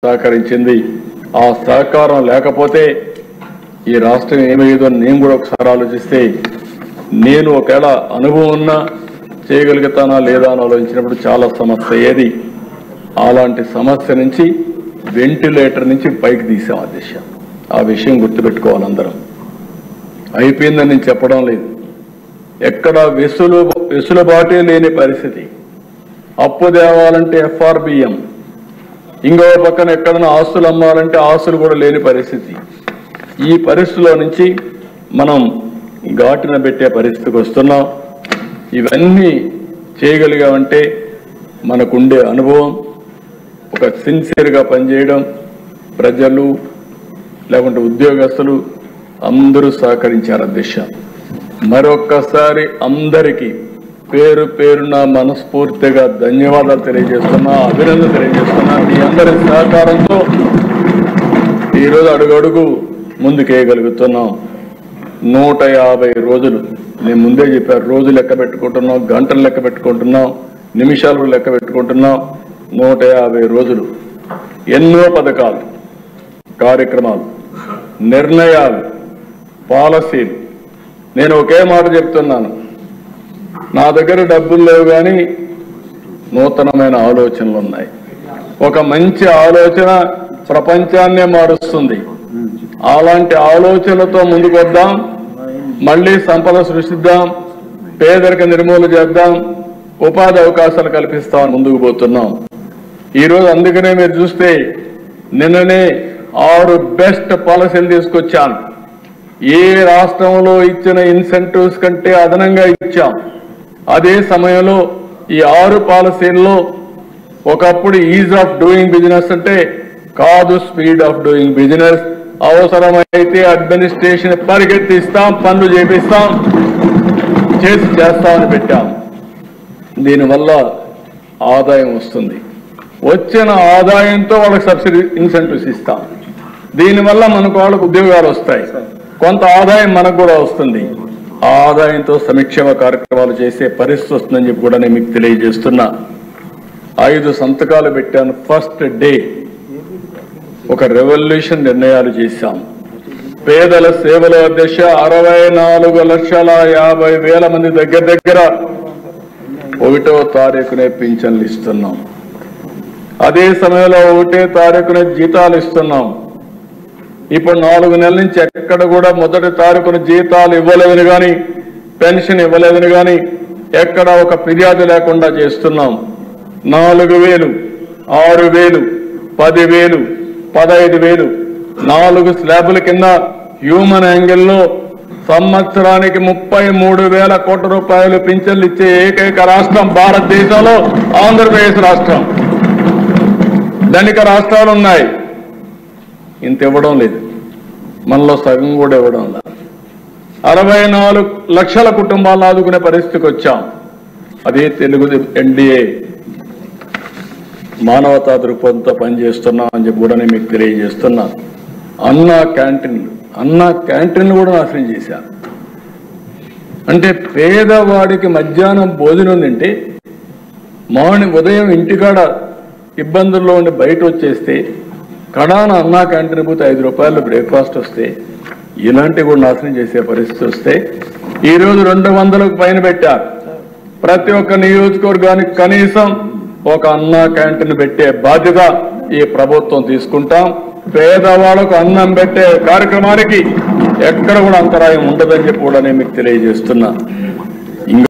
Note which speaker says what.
Speaker 1: సహకరించింది. ఆ సహకారం లేకపోతే ఈ రాష్ట్రం ఏమయ్యేదో నేను కూడా ఒకసారి ఆలోచిస్తే, నేను ఒకవేళ అనుభవం ఉన్నా చేయగలుగుతానా లేదా అని ఆలోచించినప్పుడు చాలా సమస్య అయ్యేది. అలాంటి సమస్య నుంచి వెంటిలేటర్ నుంచి పైకి తీసాం అధ్యక్ష. ఆ విషయం గుర్తుపెట్టుకోవాలి అందరం. అయిపోయిందని నేను చెప్పడం లేదు. ఎక్కడ వెసులుబాటే లేని పరిస్థితి. అప్పు తేవాలంటే ఎఫ్ఆర్బిఎం, ఇంకో పక్కన ఎక్కడైనా ఆస్తులు అమ్మాలంటే ఆస్తులు కూడా లేని పరిస్థితి. ఈ పరిస్థితిలో నుంచి మనం ఘాటున పెట్టే పరిస్థితికి వస్తున్నాం. ఇవన్నీ చేయగలిగామంటే మనకుండే అనుభవం, ఒక సిన్సియర్గా పనిచేయడం, ప్రజలు లేకుంటే ఉద్యోగస్తులు అందరూ సహకరించారు అధ్యక్ష. మరొక్కసారి అందరికీ పేరు పేరున మనస్ఫూర్తిగా ధన్యవాదాలు తెలియజేస్తున్నా, అభినందన తెలియజేస్తున్నా. మీ అందరి సహకారంతో ఈరోజు అడుగడుగు ముందుకేయగలుగుతున్నాం. 150 రోజులు నేను ముందే చెప్పాను. రోజు లెక్క పెట్టుకుంటున్నాం, గంటలు లెక్క పెట్టుకుంటున్నాం, నిమిషాలు లెక్క పెట్టుకుంటున్నాం. 150 రోజులు ఎన్నో పథకాలు, కార్యక్రమాలు, నిర్ణయాలు, పాలసీలు. నేను ఒకే మాట చెప్తున్నాను, నా దగ్గర డబ్బులు లేవు కానీ నూతనమైన ఆలోచనలు ఉన్నాయి. ఒక మంచి ఆలోచన ప్రపంచాన్నే మారుస్తుంది. అలాంటి ఆలోచనలతో ముందుకు వద్దాం. మళ్ళీ సంపద సృష్టిద్దాం, పేదరిక నిర్మూలన చేద్దాం, ఉపాధి అవకాశాలు కల్పిస్తామని ముందుకు పోతున్నాం. ఈరోజు అందుకనే మీరు చూస్తే నిన్ననే 6 బెస్ట్ పాలసీలు తీసుకొచ్చాను. ఏ రాష్ట్రంలో ఇచ్చిన ఇన్సెంటివ్స్ కంటే అదనంగా ఇచ్చాం. అదే సమయంలో ఈ 6 పాలసీల్లో ఒకప్పుడు ఈజ్ ఆఫ్ డూయింగ్ బిజినెస్ అంటే కాదు, స్పీడ్ ఆఫ్ డూయింగ్ బిజినెస్. అవసరమైతే అడ్మినిస్ట్రేషన్ పరిగెత్తిస్తాం, పనులు చేపిస్తాం, చేస్తామని పెట్టాం. దీనివల్ల ఆదాయం వస్తుంది. వచ్చిన ఆదాయంతో వాళ్ళకి సబ్సిడీ ఇన్సెంటివ్స్ ఇస్తాం. దీనివల్ల మనకు వాళ్ళకు ఉద్యోగాలు వస్తాయి, కొంత ఆదాయం మనకు కూడా వస్తుంది. ఆ ఆదాయంతో సంక్షేమ కార్యక్రమాలు చేసే పరిస్థితి వస్తుందని చెప్పి కూడా నేను మీకు తెలియజేస్తున్నా. 5 సంతకాలు పెట్టాను. ఫస్ట్ డే ఒక రెవల్యూషన్ నిర్ణయాలు చేశాం. పేదల సేవలో అధ్యక్ష 64,50,000 మంది దగ్గర 1వ తారీఖునే పింఛన్లు ఇస్తున్నాం. అదే సమయంలో 1వ తారీఖునే జీతాలు ఇస్తున్నాం. ఇప్పుడు 4 నెలల నుంచి ఎక్కడ కూడా మొదటి తారీఖున జీతాలు ఇవ్వలేదని కానీ, పెన్షన్ ఇవ్వలేదని కానీ ఎక్కడ ఒక ఫిర్యాదు లేకుండా చేస్తున్నాం. 4,000, 6,000, 10,000, 15,000 4 స్లాబుల కింద హ్యూమన్ యాంగిల్లో సంవత్సరానికి 33,000 కోట్ల రూపాయలు పింఛన్లు ఇచ్చే ఏకైక రాష్ట్రం భారతదేశంలో ఆంధ్రప్రదేశ్ రాష్ట్రం. ధనిక రాష్ట్రాలు ఉన్నాయి, ఇంత ఇవ్వడం లేదు. మనలో సగం కూడా ఇవ్వడం లేదు. 64 లక్షల కుటుంబాలను ఆదుకునే పరిస్థితికి వచ్చాం. అదే తెలుగు ఎన్డీఏ మానవతా దృక్పథంతో పనిచేస్తున్నాం అని చెప్పి కూడా నేను మీకు తెలియజేస్తున్నా. అన్నా క్యాంటీన్లు కూడా నాశనం చేశాను. అంటే పేదవాడికి మధ్యాహ్నం భోజనం తింటే ఉదయం ఇంటికాడ ఇబ్బందుల్లో ఉండి బయట వచ్చేస్తే కడాన అన్నా క్యాంటీన్ పోతే 5 రూపాయలు బ్రేక్ఫాస్ట్ వస్తే ఇలాంటివి కూడా నాశనం చేసే పరిస్థితి వస్తే ఈరోజు 200కు పైన పెట్టారు. ప్రతి ఒక్క నియోజకవర్గానికి కనీసం ఒక అన్నా క్యాంటీన్ పెట్టే బాధ్యత ఈ ప్రభుత్వం తీసుకుంటాం. పేదవాళ్లకు అన్నం పెట్టే కార్యక్రమానికి ఎక్కడ కూడా అంతరాయం ఉండదని చెప్పి కూడా నేను మీకు తెలియజేస్తున్నా.